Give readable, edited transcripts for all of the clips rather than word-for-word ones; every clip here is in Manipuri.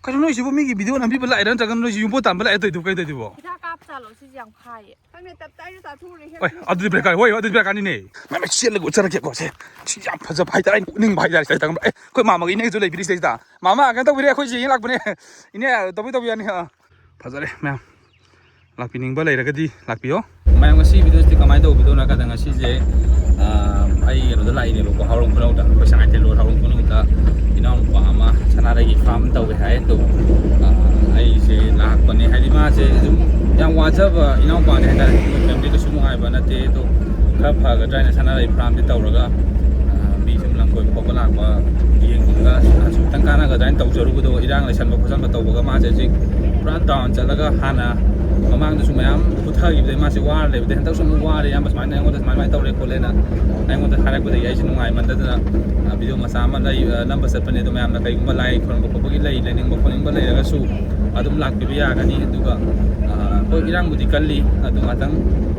Kalau noi siapa migi video nanti belai dan jangan noi jumpa tambah belai itu kayak itu bo. Kita kapsa loh sih yang pay. Kan ini tapi itu satu nih. Woi, ada di belakang, woi, ada di belakang ini. Mama siapa lagi cara kayak kau sih? Siapa saja pay dah, ning pay dah saya tanggung. Kau mama ini itu lagi bisnis dah. Mama kan tahu dia kau sih ini lag bener. Ini tapi ini ha. Pasal ma'am. Lag pining belai dah kadi lag pio. Ma'am ngasih video sih kamai tahu video nak kadang ngasih je. Ai ada lah ini logo harung pun ada. Kau sangat telur harung pun ada. Inang pama sana lagi farm tahu hai tu. Ai je lag bener hai di mana je. Yang wajib inang pama ni ada. Family tu semua ai benar tu. Kerap harga jalan sana lagi farm di tahu raga. Bising lang kau kau lag ba. Yang juga tangkana kerja jalan tahu jauh tu. Irang lagi sana berkosan tahu baga macam je. Berat down jalan hana. Memang tu semua yang putar gitu masih war le, tapi hendak semua war yang pas mana yang udah mana tahu le kolena, yang udah hari aku dah ya sini ngai mana tu na video masa mana lagi number sepen itu memang nak kayak gimana lagi kalau buku pergi lagi, lain yang buku yang lagi agak su, adum lag biaya kan ini juga, kau irang budi kali, adum atang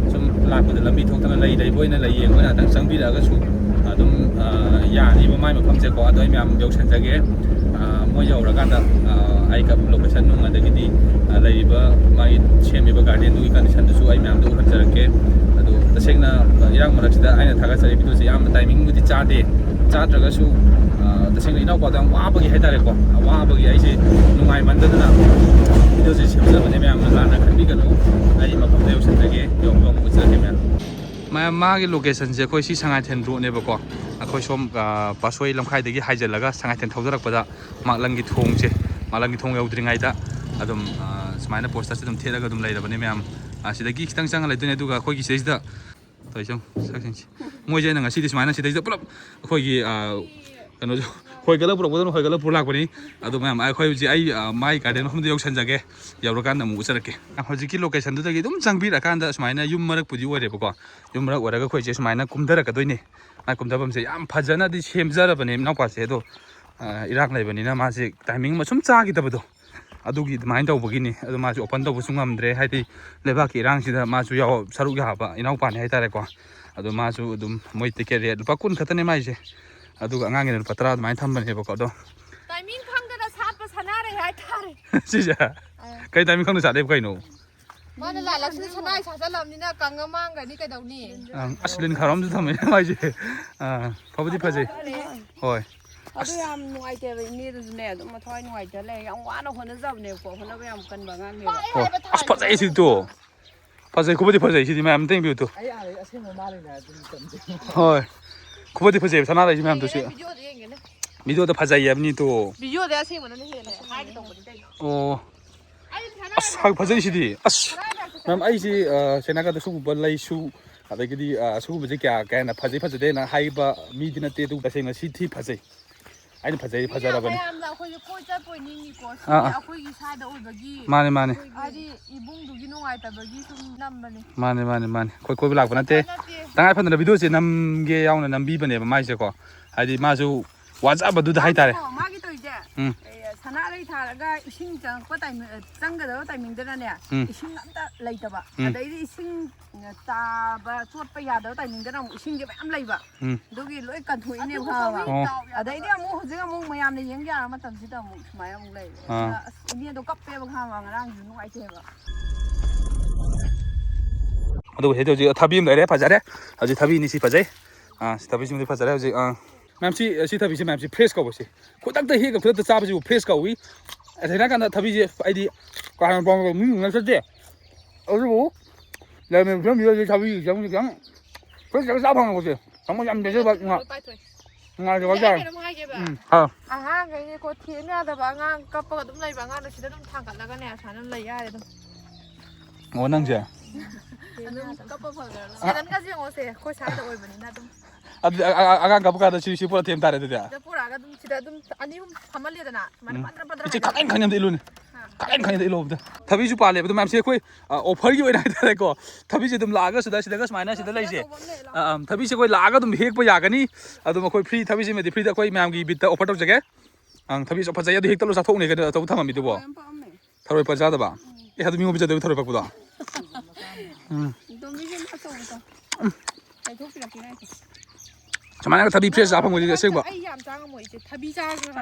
sem lag budi lebih thok tangan lagi boy na lagi yang mana atang sang biaya agak su, adum ya ni memang macam je kau adum memang jauh saja, mau jauh rakan dah, ai kap location nung ada gitu. Lagi mai cemi garden tu ikan disan tu suai memang tu kerja ke, aduh tersengna yang mana kita aina thaga cari itu sih yang timing tu dicari, cari juga su tersengna ina kau dah wah bagi hai tarik kau, wah bagi ai sih nungai mana tu na, itu sih sebenarnya mana memang lana kan di kanu, ai macam tu usaha ke, yang orang usaha ke memang. Mama ke location je kau sih sangat hendak ni berko, aku som pasway lam khai degi hai jalaga sangat hendak thau pada mak langi thong je, mak langi thong yang udring aida. Adum semaina poster sedum thela ga dum laida bane meam asidagi khitang sang lai dune duga khoi gi seisda toisam saksin moi je na ngasi dis maina sidai pulap khoi gi kano khoi gala pulap bodon khoi gala pulak bani adu meam ai khoi ji ai mai garden hum de yok sanjage yawrakan na mu usarake hojiki location du dagi dum jangbi rakanda semaina yum marak pudi ore bako yum marak oraga khoi je semaina kumdara ka doine ai kumdabam se yam phajana di semjara bane na pa se do irak lai bani na ma se timing ma sum cha gi tabado adugi main tahu begini, adu masuk open tahu sungam dre, hai ti lebak irang sida masuk ya saruk ya apa, inau pan hai tarik kau, adu masuk adu moi tiket dia, lupa kun kata ni mai je, adu angin lupa terang main tamban he bokau do. Timing kang dah saat pas hanar hai tarik. Sih kai timing kau tu saat kai no. Mana lah langsung sanai sahaja lam ni na kang ngamang kan ni kai dah ni. Aslin karam tu tamai mai je, kau budi paje, hoi. Aduh yang nuai cewek ini tu sebenarnya tu matai nuai cewek yang warna warna jauh ni kok warna yang bukan bangang ni. As pasai sih tu, pasai kau budi pasai sih macam tu yang tu. Hoi, kau budi pasai sana lagi macam tu sih. Video tu pasai ya ni tu. Video dia sih mana ni hai kita tunggu ni. Oh, as hak pasai sih di, as. Macam ai sih, senaga tu suku balai su, ada jadi suku macam kaya na pasai pasai deh na hai ba midi na tu pasai na sih pasai. Aini pasai pasai apa ni? Aku je kau cakap pun ni kau. Aku ini sada oi bagi. Mana. Adi ibung tu gino ay bagi sum nam bani. Mana. Kau belak pun nanti. Tangai pun ada video sih nam ge yang nam bi bani mai sih kau. Adi masuk WhatsApp tu dah hai tare. Magi tu je. Sana lagi tharaga ising jang ko timing jangga do timing dana ne. Ising amta laitaba. Adai ising taba chot pa ya do timing dana ising je am laiba. Dogi loi kan thui ne khawa. Adai dia mu hojega mu mayam ne yeng ya matam sida mu mai am lai. Ni do kap pe ba khawa ngarang ju nu ai che ba. Aduh, itu je thabi mendari pajar ya. Aje thabi ni si pajar. Thabi si mendari pajar ya. Aje Ma'am si thabi si ma'am si fresh kau sih. Kau tak tahu hega kau tak tahu sih fresh kau wi. Ada nak thabi si ID kau hanya pang nggak saja. Aduh, lalu macam ni thabi jangan fresh jangan siapa kau sih. Kamu jangan biasa buat nggak ada wajar. Aha, kayaknya kau tiada ada bangang, kapal tu mulai bangang, dah sudah tu tangkat laga ni asal mulai ya itu. Oh nang je. Kapal pada. Sekarang kasih orang saya, kau saya tu oi bani na tu. Agak kapal ada sih pura tiap tarik tu dia. Pura agak tu sudah tu, ani hamal dia tu na, mana pandra. Cik kain yang tu ilun. Kain yang tu ilun tu. Thabi tu pale, tu ma'am si kau offer juga ada tarik kau. Thabi si tu laga sudah mana sudah lagi je. Thabi si kau laga tu hek pun ya kan ni. Adu kau free thabi si mesti free tak kau ma'am ki bit offer tu jaga. Thabi so pasal ya tu hek terus satu ni kan tu tahu mami tu bo. Taruh pasal tu ba. Hadu minggu bisa tu taruh pakai tu. Macam mana thabi fresh apa mungkin saya buat? Ayam jangan mau itu, thabi jangan.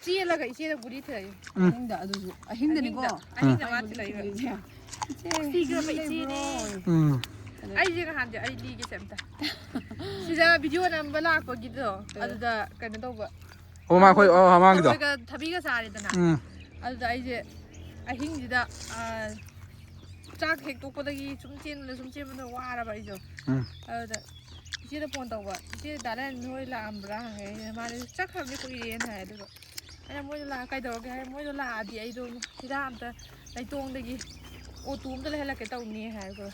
ꯆꯦꯜꯂꯒ ꯏꯆꯦꯗ ꯕꯨꯗꯤ ꯊꯤꯜꯂꯛꯏ ꯑꯍꯤꯡꯗ ꯑꯗꯨꯁꯨ ꯑꯍꯤꯡꯗꯅꯤꯀꯣ ꯑꯍꯤꯡꯗ ꯃꯥ ꯊꯤꯜꯂꯛꯏꯕ ꯁꯤꯈ꯭ꯔꯕ ꯏꯆꯦꯅꯦ ꯑꯩꯁꯦ ꯅꯍꯥꯟꯁꯦ ꯑꯩ ꯂꯤꯒꯦꯁꯦ ꯑꯝꯇ ꯁꯤꯗ ꯚꯤꯗꯤꯑꯣ ꯅꯝꯕ ꯂꯥꯛꯄꯒꯤꯗꯣ ꯑꯗꯨꯗ ꯀꯩꯅꯣ ꯇꯧꯕ ꯃꯃꯥꯡꯒꯤꯗꯣ ꯊꯕꯤꯒ ꯆꯥꯔꯦꯗꯅ ꯑꯗꯨꯗ ꯑꯩꯁꯦ ꯑꯍꯤꯡꯁꯤꯗ ꯆꯥꯛ ꯍꯦꯛꯇꯣꯛꯄꯗꯒꯤ ꯁꯨꯝ ꯆꯦꯟꯕꯗ ꯋꯥꯔꯕ ꯑꯩꯁꯨ ꯑꯗꯨꯗ ꯏꯆꯦꯗ ꯐꯣꯟ ꯇꯧꯕ ꯏꯆꯦ ꯗꯥꯔꯦꯟ ꯅꯣꯏ ꯂꯥꯛꯑꯝꯕ꯭ꯔꯥ ꯍꯪꯉꯦ ꯑꯩꯅ ꯃꯥꯗꯤ ꯆꯠꯈ꯭ꯔꯕꯅꯤ ꯀꯨꯏꯔꯦꯅ ꯍꯥꯏ ꯑꯗꯨꯒ ꯑꯩꯅ ꯃꯣꯏꯗꯣ ꯀꯩꯗꯧꯔꯒꯦ ꯍꯥꯏ ꯃꯣꯏꯗꯣ ꯂꯥꯛꯑꯗꯤ ꯑꯩꯗꯣ ꯍꯤꯗꯥꯛ ꯑꯝꯇ ꯂꯩꯇꯣꯡꯗꯒꯤ ꯑꯣꯇꯨ ꯑꯝꯇ ꯂꯩꯍꯜꯂꯛꯀꯦ ꯇꯧꯅꯤ ꯍꯥꯏꯕ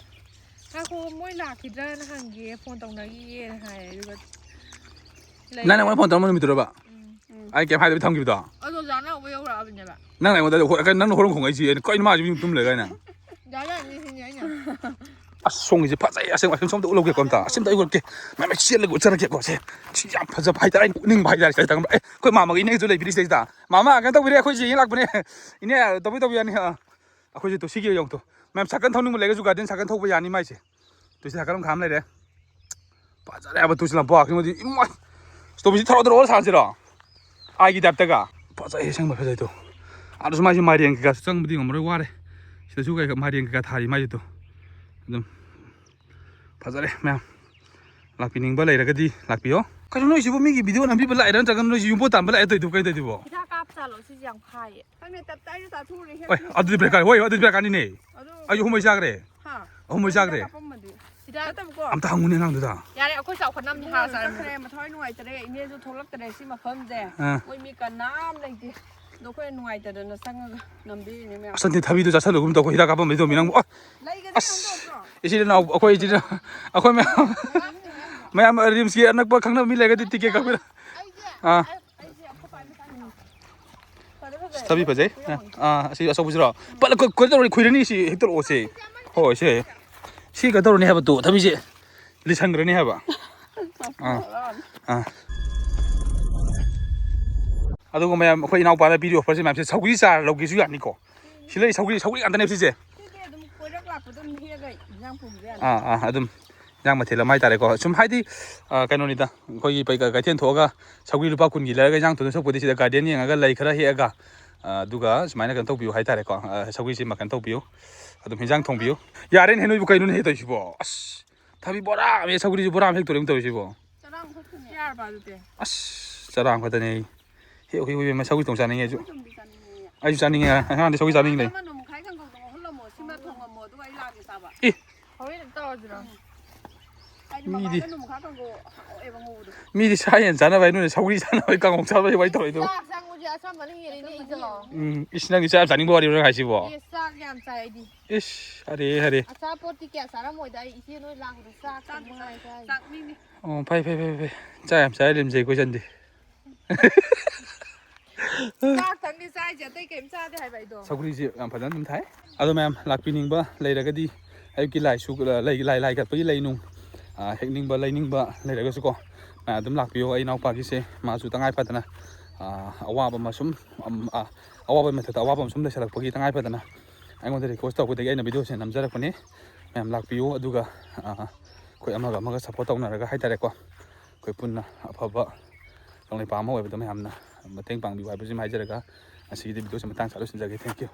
ꯉꯥꯏꯈꯣ ꯃꯣꯏ ꯂꯥꯛꯈꯤꯗ꯭ꯔꯥꯅ ꯍꯪꯒꯦ ꯐꯣꯟ ꯇꯧꯅꯈꯤꯒꯦꯅ ꯍꯥꯏ ꯑꯗꯨꯒ ꯅꯪ ꯑꯩꯉꯣꯟꯗ ꯐꯣꯟ ꯇꯧꯔꯝꯕ ꯅꯨꯃꯤꯠꯇꯨꯔꯕ ꯑꯩ ꯀꯩꯝ ꯍꯥꯏꯗꯕꯤ ꯊꯝꯈꯤꯕꯗꯣ ꯑꯗꯣ ꯖꯥꯅ ꯎꯕ ꯌꯧꯔꯛꯑꯕꯅꯦꯕ ꯅꯪ ꯑꯩꯉꯣꯟꯗ ꯅꯪꯅ ꯍꯣꯔꯣꯟ ꯈꯣꯡꯉꯛꯏꯁꯤ ꯀꯩꯅꯣ ꯃꯥꯁꯨ ꯌꯨꯝ ꯇꯨꯝ ꯂꯩ ꯀꯥꯏꯅ ꯖꯥꯅꯅꯤ ꯁꯤꯅꯤ ꯑꯩꯅ ꯑꯁ ꯁꯣꯡꯉꯤꯁꯦ ꯐꯖꯩ ꯑꯁꯦꯡꯕ ꯁꯣꯝꯗ ꯎꯠꯂꯧꯒꯦꯀꯣ ꯑꯝꯇ ꯑꯁꯤꯝꯇ ꯑꯩ ꯎꯠꯀꯦ ꯃꯌꯥꯝ ꯆꯦꯜꯂꯒ ꯎꯠꯆꯔꯛꯀꯦꯀꯣ ꯁꯤ ꯌꯥꯝ ꯐꯖꯕ ꯍꯥꯏꯇꯥꯔꯦ ꯑꯩꯅ ꯎꯠꯅꯤꯡꯕ ꯍꯥꯏꯇꯥꯔꯦ ꯁꯤꯗ ꯇꯪꯕ ꯑꯩꯈꯣꯏ ꯃꯥꯃꯒ ꯏꯅꯦꯁꯨ ꯂꯩꯕꯤꯔꯤ ꯁꯤꯗꯩꯁꯤꯗ ꯃꯥꯃ ꯀꯩꯅꯣ ꯇꯧꯕꯤꯔꯦ ꯑꯩꯈꯣꯏꯁꯦ ꯌꯦꯡ ꯂꯥꯛꯄꯅꯦ ꯏꯅꯦ ꯇꯧꯕꯤ ꯌꯥꯅꯤ ꯑꯩꯈꯣꯏꯁꯦ ꯇꯣ ꯁꯤꯒꯤ ꯌꯧꯗꯣ ꯃꯌꯥꯝ ꯁꯥꯏꯀꯜ ꯊꯧꯅꯤꯡꯕ ꯂꯩꯔꯒꯁꯨ ꯒꯥꯔꯗꯦꯟ ꯁꯥꯏꯀꯜ ꯊꯧꯕ ꯌꯥꯅꯤ ꯃꯥꯏꯁꯦ ꯇꯨ ꯁꯤ ꯁꯥꯏꯀꯜ ꯑꯃ ꯈꯥꯝ ꯂꯩꯔꯦ ꯐꯖꯔꯦ ꯍꯥꯏꯕ ꯇꯨꯁꯤ ꯂꯝꯄꯥꯛꯁꯤꯃꯗꯤ ꯏꯃꯥꯏ ꯁ꯭ꯇꯣꯕꯤꯁꯤ ꯊꯧꯔꯣ ꯁꯥꯟꯁꯤꯔꯣ ꯑꯥꯏꯒꯤ ꯇꯥꯏꯞꯇꯒ ꯐꯖꯩ ꯑꯁꯦꯡꯕ ꯐꯖꯩꯗꯣ ꯑꯗꯨꯁꯨ ꯃꯥꯏꯁꯦ ꯃꯥꯏꯔꯦꯟ ꯀꯩꯀꯥꯁꯨ ꯆꯪꯕꯗꯤ ꯉꯝꯃꯔꯣꯏ ꯋꯥꯔꯦ ꯁꯤꯗꯁꯨ ꯃꯥꯏꯔꯦꯟ ꯀꯩꯀꯥ ꯊꯥꯔꯤ ꯃꯥꯏꯁꯤꯗꯣ ꯑꯗꯨꯝ ꯐꯖꯔꯦ ꯃꯌꯥꯝ ꯂꯥꯛꯄꯤꯅꯤꯡꯕ ꯂꯩꯔꯒꯗꯤ ꯂꯥꯛꯄꯤꯌꯣ ꯀꯩꯅꯣ ꯅꯣꯏꯁꯤꯕꯨ ꯃꯤꯒꯤ ꯚꯤꯗꯤꯑꯣ ꯅꯝꯕꯤꯕ ꯂꯥꯛꯏꯔꯥ ꯅꯠꯇ꯭ꯔꯒ ꯅꯣꯏꯁꯤ ꯌꯨꯝꯄꯣꯠ ꯇꯥꯟꯕ ꯂꯥꯛꯑꯦ ꯇꯧꯏꯗꯨꯕꯨ ꯀꯩꯗꯧꯏꯗꯨꯕꯣ ꯍꯤꯗꯥꯛ ꯀꯥꯞ ꯆꯥꯜꯂꯣ ꯁꯤꯁꯦ ꯌꯥꯝ ꯐꯥꯏꯌꯦ ꯈꯪꯗꯦ ꯇꯞꯇ ꯑꯩꯅ ꯆꯥꯊꯣꯛꯎꯔꯦ ꯑꯗꯨꯗꯤ ꯕ꯭ꯔꯦꯛ ꯍꯣꯏ ꯑꯗꯨꯗꯤ ꯕ꯭ꯔꯦꯛ ꯀꯥꯅꯤꯅꯦ ꯑꯩꯁꯨ ꯑꯍꯨꯝ ꯆꯥꯈ꯭ꯔꯦ ꯑꯍꯨꯝ ꯆꯥꯈ꯭ꯔꯦ ꯑꯝꯇ ꯍꯪꯉꯨꯅꯦ ꯑꯉꯥꯡꯗꯨꯗ ꯌꯥꯔꯦ ꯑꯩꯈꯣꯏ ꯆꯥꯎꯈꯠꯅꯕꯅꯤ ꯍꯥꯔ ꯆꯠꯈ꯭ꯔꯦ ꯃꯊꯋꯥꯏ ꯅꯨꯡꯉꯥꯏꯇꯔꯦ ꯏꯅꯦꯁꯨ ꯊꯣꯛꯂꯛꯇꯔꯦ ꯁꯤ ꯃꯐꯝꯁꯦ ꯃꯣꯏ ꯃꯤ ꯀꯅꯥꯝ ꯂꯩꯇꯦ ꯑꯗꯣ ꯑꯩꯈꯣꯏ ꯅꯨꯡꯉꯥꯏꯇꯗꯅ ꯆꯪꯉꯒ ꯅꯝꯕꯤꯔꯤꯅꯦ ꯃꯌꯥꯝ ꯑꯁ ꯊꯕꯤꯗꯣ ꯆꯥꯁꯜꯂꯨꯒꯨꯝ ꯇꯧꯀꯣ ꯍꯤꯗꯥꯛ ꯀꯥꯞꯄꯝꯕꯩ ꯇꯧꯃꯤ ꯅꯪꯕꯨ ꯑꯁ ꯏꯆꯤꯜ ꯏꯅꯥꯎ ꯑꯩꯈꯣꯏ ꯃꯌꯥꯝ ꯔꯤꯝꯁꯀꯤ ꯑꯅꯛꯄ ꯈꯪꯅꯕ ꯃꯤ ꯂꯩꯔꯒꯗꯤ ꯇꯤꯀꯦꯠ ꯀꯛꯄꯤꯔꯣ ꯊꯕꯤ ꯐꯖꯩ ꯑꯁꯤ ꯑꯆꯧꯕꯁꯤꯔꯣ ꯄꯠꯂ ꯀꯩꯗꯧꯔꯅꯤ ꯈꯨꯏꯔꯅꯤ ꯁꯤ ꯍꯦꯛꯇꯔꯛꯑꯣꯁꯦ ꯍꯣꯏ ꯁꯤ ꯀꯩꯗꯧꯔꯅꯤ ꯍꯥꯏꯕ ꯇꯨ ꯊꯕꯤꯁꯦ ꯂꯤꯁꯟꯈ꯭ꯔꯅꯤ ꯍꯥꯏꯕ ꯑꯗꯨꯒ ꯃꯌꯥꯝ ꯑꯩꯈꯣꯏ ꯏꯅꯥꯎꯄꯥꯅ ꯄꯤꯔꯤ ꯑꯣꯐꯔꯁꯦ ꯃꯌꯥꯝꯁꯦ ꯁꯧꯒ꯭ꯔꯤ ꯆꯥꯔ ꯂꯧꯒꯦꯁꯨ ꯌꯥꯅꯤꯀꯣ ꯁꯤ ꯂꯩ ꯁꯧꯒ꯭ꯔꯤ ꯉꯥꯛꯇꯅꯦ ꯁꯤꯁꯦ ꯁꯤꯗꯤ ꯑꯗꯨꯝ ꯀꯣꯏꯔꯛ ꯂꯥꯛꯄꯗ ꯑꯗꯨꯝ ꯍꯦꯛꯑꯒ ꯏꯟꯖꯥꯡ ꯄꯨꯕ ꯌꯥꯅꯤ ꯑꯗꯨꯝ ꯏꯟꯖꯥꯡ ꯃꯊꯦꯜ ꯑꯃ ꯍꯥꯏꯇꯥꯔꯦꯀꯣ ꯁꯨꯝ ꯍꯥꯏꯗꯤ ꯀꯩꯅꯣꯅꯤꯗ ꯑꯩꯈꯣꯏꯒꯤ ꯀꯩꯊꯦꯜ ꯊꯣꯛꯑꯒ ꯁꯧꯒ꯭ꯔꯤ ꯂꯨꯄꯥ 10ꯒꯤ ꯂꯩꯔꯒ ꯏꯟꯖꯥꯡ ꯊꯣꯡꯗꯣꯏ ꯁꯔꯨꯛꯄꯨꯗꯤ ꯁꯤꯗ ꯒꯥꯔꯗꯦꯟ ꯌꯦꯡꯉꯒ ꯂꯩ ꯈꯔ ꯍꯦꯛꯑꯒ ꯑꯗꯨꯒ ꯁꯨꯃꯥꯏꯅ ꯀꯩꯅꯣ ꯇꯧꯕꯤꯌꯨ ꯍꯥꯏꯇꯥꯔꯦꯀꯣ ꯁꯧꯒ꯭ꯔꯤꯁꯤ ꯀꯩꯅꯣ ꯇꯧꯕꯤꯌꯨ ꯑꯗꯨꯝ ꯏꯟꯖꯥꯡ ꯊꯣꯡꯕꯤꯌꯨ ꯌꯥꯔꯦꯅꯦ ꯅꯣꯏꯕꯨ ꯀꯩꯅꯣꯅꯦ ꯍꯦꯛꯇꯧꯏꯁꯤꯕꯣ ꯑꯁ ꯊꯕꯤ ꯕꯣꯔꯥ ꯑꯃ ꯁꯧꯒ꯭ꯔꯤꯁꯤ ꯕꯣꯔꯥ ꯑꯃ ꯍꯦꯛꯇꯣꯔꯦ ꯇꯧꯔꯤꯁꯤꯕꯣ ꯌꯥꯔꯕ ꯑꯗꯨꯗꯤ ꯑꯁ ꯆꯔꯥ ꯑꯃ ꯈꯛꯇꯅꯦ ꯍꯦꯛ ꯁꯧꯒ꯭ꯔꯤ ꯊꯣꯡ ꯆꯥꯅꯤꯡꯉꯦ ꯑꯩꯁꯨ ꯆꯥꯅꯤꯡꯉꯦ ꯑꯉꯥꯡꯗꯤ ꯁꯧꯒ꯭ꯔꯤ ꯆꯥꯅꯤꯡꯉꯤ ꯂꯩ ꯁꯤꯃ ꯊꯣꯡꯉꯝꯃꯣ ꯑꯗꯨꯒ ꯑꯩ ꯂꯥꯛꯀꯦ ꯆꯥꯕ ꯍꯣꯔꯦꯟ ꯇꯧꯔꯁꯤꯔꯣ ꯃꯤꯗꯤ ꯁꯥ ꯌꯦꯟ ꯆꯥꯅꯕ ꯅꯣꯏꯅ ꯁꯧꯒ꯭ꯔꯤ ꯆꯥꯅꯕ ꯀꯥꯡꯉꯧ ꯆꯥꯕꯩ ꯋꯥꯔꯤ ꯇꯧꯔꯤꯗꯣ ꯆꯥꯛ ꯆꯪꯕꯁꯦ ꯑꯆꯝꯕꯅ ꯍꯦꯜꯂꯤꯅꯦ ꯏꯆꯜ ꯏꯁ ꯅꯪꯗꯤ ꯆꯥꯛ ꯌꯥꯝ ꯆꯥꯅꯤꯡꯕ ꯋꯥꯔꯤꯔꯣ ꯅꯪ ꯍꯥꯏꯁꯤꯕꯣ ꯆꯥꯛ ꯌꯥꯝ ꯆꯥꯏ ꯑꯩꯗꯤ ꯏꯁ ꯍꯔꯦ ꯑꯆꯥꯄꯣꯠꯇꯤ ꯀꯌꯥ ꯆꯥꯔꯝꯃꯣꯏꯗ ꯑꯩ ꯏꯆꯦ ꯅꯣꯏ ꯂꯥꯛꯄꯗ ꯆꯥꯛ ꯃꯉꯥꯏ ꯆꯥꯏ ꯑꯣ ꯐꯩ ꯆꯥꯛ ꯌꯥꯝ ꯆꯥꯔ ꯂꯦꯝꯖꯩꯀꯣ ꯏꯆꯟꯗꯤ ꯆꯥꯛꯇꯪꯅꯤ ꯆꯥꯏꯁꯦ ꯑꯇꯩ ꯀꯩꯝ ꯆꯥꯗꯦ ꯍꯥꯏꯕ ꯑꯩꯗꯣ ꯁꯧꯒ꯭ꯔꯤꯁꯤ ꯌꯥꯝ ꯐꯖꯅ ꯑꯗꯨꯝ ꯊꯥꯏ ꯑꯗꯣ ꯃꯌꯥꯝ ꯂꯥꯛꯄꯤꯅꯤꯡꯕ ꯂꯩꯔꯒꯗꯤ ꯑꯌꯨꯛꯀꯤ ꯂꯥꯏ ꯀꯠꯄꯒꯤ ꯂꯩ ꯅꯨꯡ ꯍꯦꯛꯅꯤꯡꯕ ꯂꯩꯅꯤꯡꯕ ꯂꯩꯔꯒꯁꯨꯀꯣ ꯑꯗꯨꯝ ꯂꯥꯛꯄꯤꯌꯣ ꯑꯩ ꯏꯅꯥꯎꯄꯥꯒꯤꯁꯦ ꯃꯥꯁꯨ ꯇꯉꯥꯏ ꯐꯗꯅ ꯑꯋꯥꯕ ꯑꯃ ꯁꯨꯝ ꯑꯋꯥꯕ ꯃꯊꯛꯇ ꯑꯋꯥꯕ ꯑꯃ ꯁꯨꯝ ꯂꯩꯁꯜꯂꯛꯄꯒꯤ ꯇꯉꯥꯏ ꯐꯗꯅ ꯑꯩꯉꯣꯟꯗ ꯔꯤꯀ꯭ꯋꯦꯁ ꯇꯧꯕꯗꯒꯤ ꯑꯩꯅ ꯚꯤꯗꯤꯑꯣꯁꯦ ꯅꯝꯖꯔꯛꯄꯅꯤ ꯃꯌꯥꯝ ꯂꯥꯛꯄꯤꯌꯨ ꯑꯗꯨꯒ ꯑꯩꯈꯣꯏ ꯑꯃꯒ ꯁꯞꯄꯣꯔꯠ ꯇꯧꯅꯔꯒ ꯍꯥꯏꯇꯥꯔꯦꯀꯣ ꯑꯩꯈꯣꯏ ꯄꯨꯟꯅ ꯑꯐꯕ ꯀꯪꯂꯩꯄꯥꯛ ꯑꯃ ꯑꯣꯏꯕꯗ ꯃꯌꯥꯝꯅ ꯃꯇꯦꯡ ꯄꯥꯡꯕꯤꯌꯨ ꯍꯥꯏꯕꯁꯤꯃ ꯍꯥꯏꯖꯔꯒ ꯉꯁꯤꯒꯤꯗꯤ ꯚꯤꯗꯤꯑꯣꯁꯦ ꯃꯇꯥꯡ ꯆꯥꯅ ꯂꯣꯏꯁꯤꯟꯖꯔꯒꯦ ꯊꯦꯡꯛ ꯌꯨ